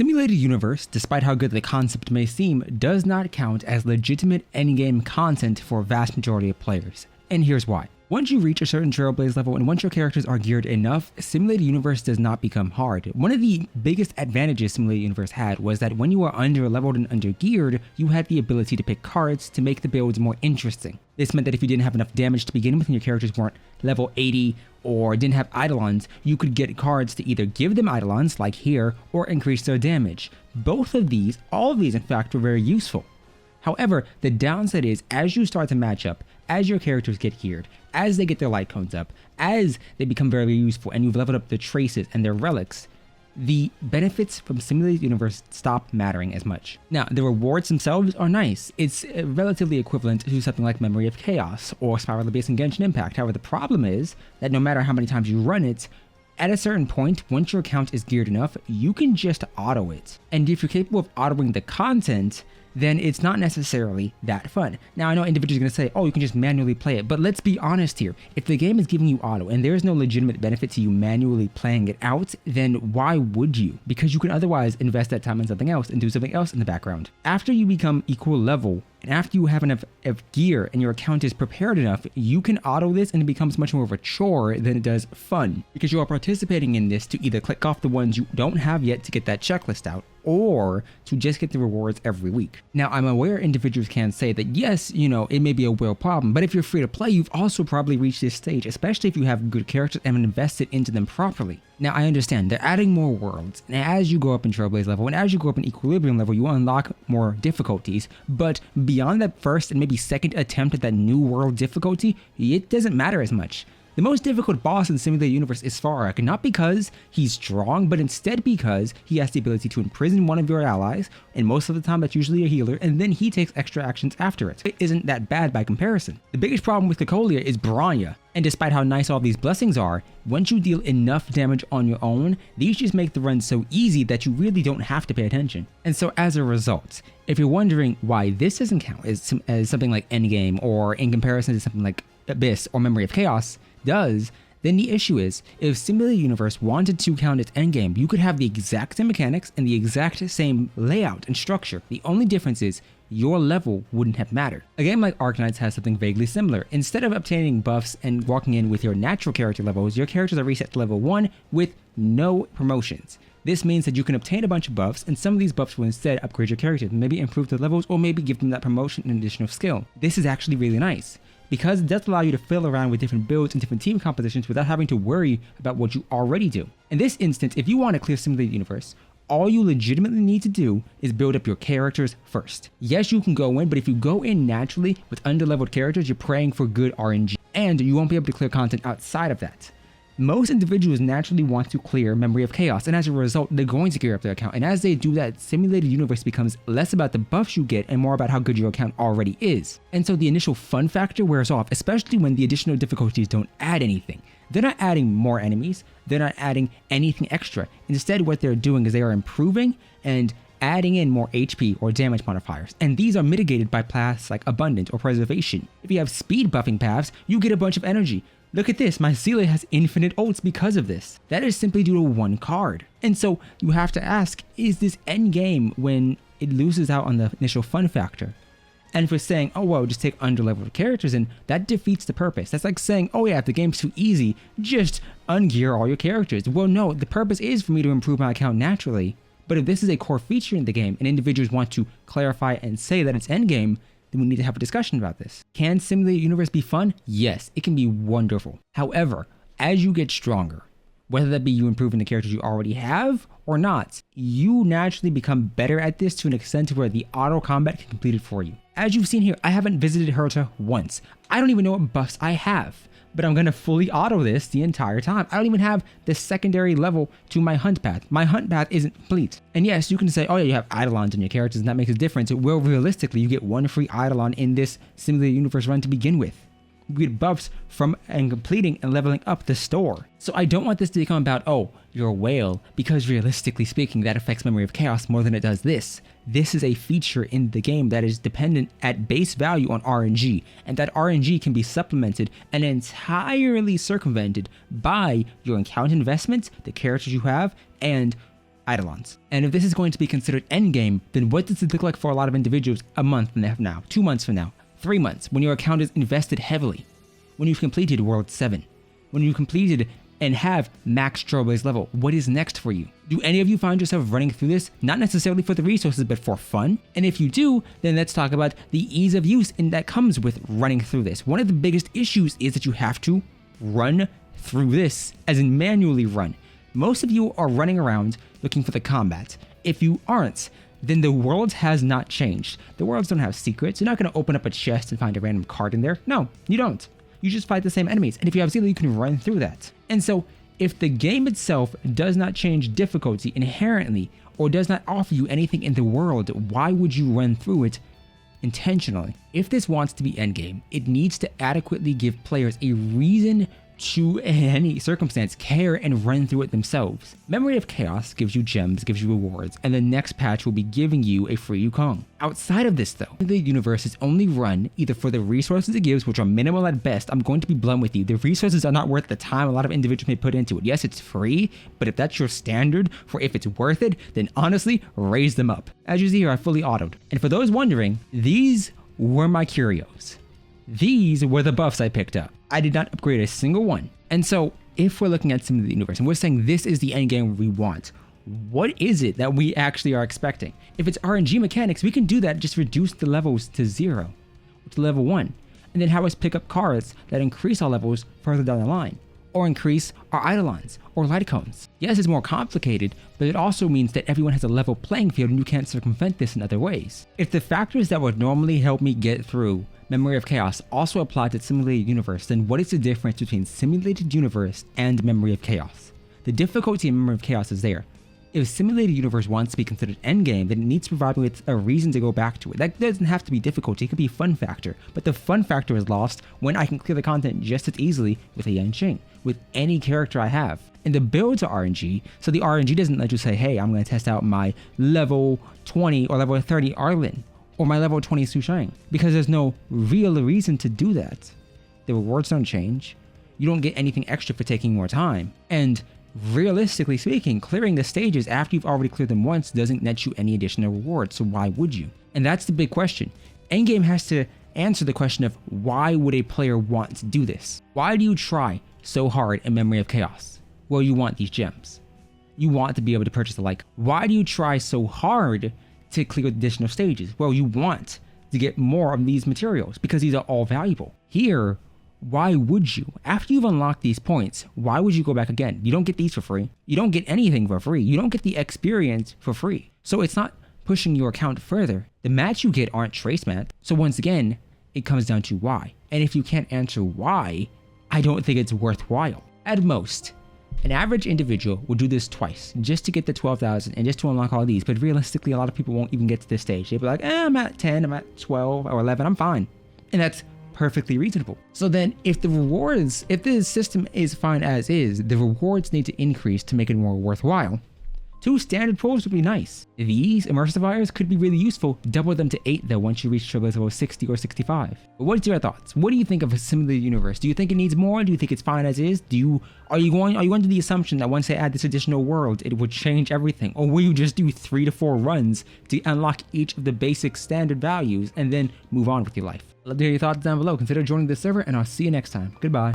Simulated universe, despite how good the concept may seem, does not count as legitimate endgame content for a vast majority of players. And here's why. Once you reach a certain Trailblaze level and once your characters are geared enough, Simulated Universe does not become hard. One of the biggest advantages Simulated Universe had was that when you were under-leveled and under-geared, you had the ability to pick cards to make the builds more interesting. This meant that if you didn't have enough damage to begin with and your characters weren't level 80 or didn't have Eidolons, you could get cards to either give them Eidolons, like here, or increase their damage. Both of these, all of these in fact, were very useful. However, the downside is, as you start to match up, as your characters get geared, as they get their light cones up, as they become very useful and you've leveled up their traces and their relics, the benefits from Simulated Universe stop mattering as much. Now, the rewards themselves are nice. It's relatively equivalent to something like Memory of Chaos or Spiral Abyss and Genshin Impact. However, the problem is that no matter how many times you run it, at a certain point, once your account is geared enough, you can just auto it. And if you're capable of autoing the content, then it's not necessarily that fun. Now, I know individuals are going to say, oh, you can just manually play it, but let's be honest here. If the game is giving you auto and there's no legitimate benefit to you manually playing it out, then why would you? Because you can otherwise invest that time in something else and do something else in the background. After you become equal level, and after you have enough of gear and your account is prepared enough, you can auto this and it becomes much more of a chore than it does fun. Because you are participating in this to either click off the ones you don't have yet to get that checklist out, or to just get the rewards every week. Now, I'm aware individuals can say that yes, it may be a real problem, but if you're free to play, you've also probably reached this stage, especially if you have good characters and invested into them properly. Now, I understand they're adding more worlds, and as you go up in Trailblaze level and as you go up in Equilibrium level, you unlock more difficulties, but beyond that first and maybe second attempt at that new world difficulty, it doesn't matter as much. The most difficult boss in Simulated Universe is Farak, not because he's strong, but instead because he has the ability to imprison one of your allies, and most of the time that's usually a healer, and then he takes extra actions after it. It isn't that bad by comparison. The biggest problem with Cocolia is Bronya, and despite how nice all these blessings are, once you deal enough damage on your own, these just make the run so easy that you really don't have to pay attention. And so as a result, if you're wondering why this doesn't count as something like Endgame, or in comparison to something like Abyss or Memory of Chaos does, then the issue is, if Simulated Universe wanted to count its endgame, you could have the exact same mechanics and the exact same layout and structure. The only difference is your level wouldn't have mattered. A game like Arknights has something vaguely similar. Instead of obtaining buffs and walking in with your natural character levels, your characters are reset to level 1 with no promotions. This means that you can obtain a bunch of buffs, and some of these buffs will instead upgrade your characters, maybe improve their levels, or maybe give them that promotion and additional skill. This is actually really nice, because it does allow you to fill around with different builds and different team compositions without having to worry about what you already do. In this instance, if you want to clear Simulated Universe, all you legitimately need to do is build up your characters first. Yes, you can go in, but if you go in naturally with underleveled characters, you're praying for good RNG, and you won't be able to clear content outside of that. Most individuals naturally want to clear Memory of Chaos, and as a result, they're going to gear up their account. And as they do that, Simulated Universe becomes less about the buffs you get and more about how good your account already is. And so the initial fun factor wears off, especially when the additional difficulties don't add anything. They're not adding more enemies, they're not adding anything extra. Instead, what they're doing is they are improving and adding in more HP or damage modifiers, and these are mitigated by paths like Abundant or Preservation. If you have speed buffing paths, you get a bunch of energy. Look at this, my Seele has infinite ults because of this. That is simply due to one card. And so you have to ask, is this endgame when it loses out on the initial fun factor? And if we're saying, oh well, just take underleveled characters, and that defeats the purpose. That's like saying, oh yeah, if the game's too easy, just ungear all your characters. Well no, the purpose is for me to improve my account naturally. But if this is a core feature in the game and individuals want to clarify and say that it's endgame, then we need to have a discussion about this. Can Simulated Universe be fun? Yes, it can be wonderful. However, as you get stronger, whether that be you improving the characters you already have or not, you naturally become better at this to an extent to where the auto combat can complete it for you. As you've seen here, I haven't visited Herta once. I don't even know what buffs I have, but I'm gonna fully auto this the entire time. I don't even have the secondary level to my hunt path. My hunt path isn't complete. And yes, you can say, oh yeah, you have Eidolons in your characters and that makes a difference. Well, realistically, you get one free Eidolon in this Simulated Universe run to begin with. You get buffs from and completing and leveling up the store. So I don't want this to become about, oh, you're a whale, because realistically speaking, that affects Memory of Chaos more than it does this. This is a feature in the game that is dependent at base value on RNG, and that RNG can be supplemented and entirely circumvented by your account investments, the characters you have, and Eidolons. And if this is going to be considered endgame, then what does it look like for a lot of individuals a month from now, 2 months from now, 3 months, when your account is invested heavily, when you've completed World 7, when you've completed and have max Trailblaze level? What is next for you? Do any of you find yourself running through this, not necessarily for the resources, but for fun? And if you do, then let's talk about the ease of use and that comes with running through this. One of the biggest issues is that you have to run through this, as in manually run. Most of you are running around looking for the combat. If you aren't, then the world has not changed. The worlds don't have secrets. You're not going to open up a chest and find a random card in there. No, you don't. You just fight the same enemies. And if you have Zeal, you can run through that. And so if the game itself does not change difficulty inherently or does not offer you anything in the world, why would you run through it intentionally? If this wants to be endgame, it needs to adequately give players a reason to, in any circumstance, care and run through it themselves. Memory of Chaos gives you gems, gives you rewards, and the next patch will be giving you a free Yukong. Outside of this though, the universe is only run either for the resources it gives, which are minimal at best. I'm going to be blunt with you. The resources are not worth the time a lot of individuals may put into it. Yes, it's free, but if that's your standard for if it's worth it, then honestly, raise them up. As you see here, I fully autoed. And for those wondering, these were my curios. These were the buffs I picked up. I did not upgrade a single one. And so if we're looking at Sim of the Universe and we're saying this is the end game we want, what is it that we actually are expecting? If it's RNG mechanics, we can do that, just reduce the levels to 0, to level 1, and then have us pick up cards that increase our levels further down the line, or increase our Eidolons or light cones. Yes, it's more complicated, but it also means that everyone has a level playing field and you can't circumvent this in other ways. If the factors that would normally help me get through Memory of Chaos also apply to Simulated Universe, then what is the difference between Simulated Universe and Memory of Chaos? The difficulty in Memory of Chaos is there. If Simulated Universe wants to be considered endgame, then it needs to provide me with a reason to go back to it. That doesn't have to be difficulty, it could be fun factor. But the fun factor is lost when I can clear the content just as easily with a Yanqing, with any character I have. And the builds are RNG, so the RNG doesn't let you say, hey, I'm going to test out my level 20 or level 30 Arlen, or my level 20 Su Shang, because there's no real reason to do that. The rewards don't change. You don't get anything extra for taking more time. And realistically speaking, clearing the stages after you've already cleared them once doesn't net you any additional rewards, so why would you? And that's the big question. Endgame has to answer the question of why would a player want to do this? Why do you try so hard in Memory of Chaos? Well, you want these gems. You want to be able to purchase the like. Why do you try so hard to clear additional stages? Well, you want to get more of these materials because these are all valuable. Here, why would you? After you've unlocked these points, why would you go back again? You don't get these for free. You don't get anything for free. You don't get the experience for free. So it's not pushing your account further. The mats you get aren't trace mats. So once again, it comes down to why. And if you can't answer why, I don't think it's worthwhile. At most, an average individual will do this twice just to get the 12,000 and just to unlock all these. But realistically, a lot of people won't even get to this stage. They'll be like, I'm at 10, I'm at 12 or 11, I'm fine. And that's perfectly reasonable. So then if the system is fine as is, the rewards need to increase to make it more worthwhile. 2 standard pulls would be nice. These immersive wires could be really useful. Double them to 8 though once you reach Trailblaze level 60 or 65. But what's your thoughts? What do you think of a Simulated Universe? Do you think it needs more? Do you think it's fine as is? Are you under the assumption that once they add this additional world, it would change everything? Or will you just do 3 to 4 runs to unlock each of the basic standard values and then move on with your life? I'd love to hear your thoughts down below. Consider joining the server and I'll see you next time. Goodbye.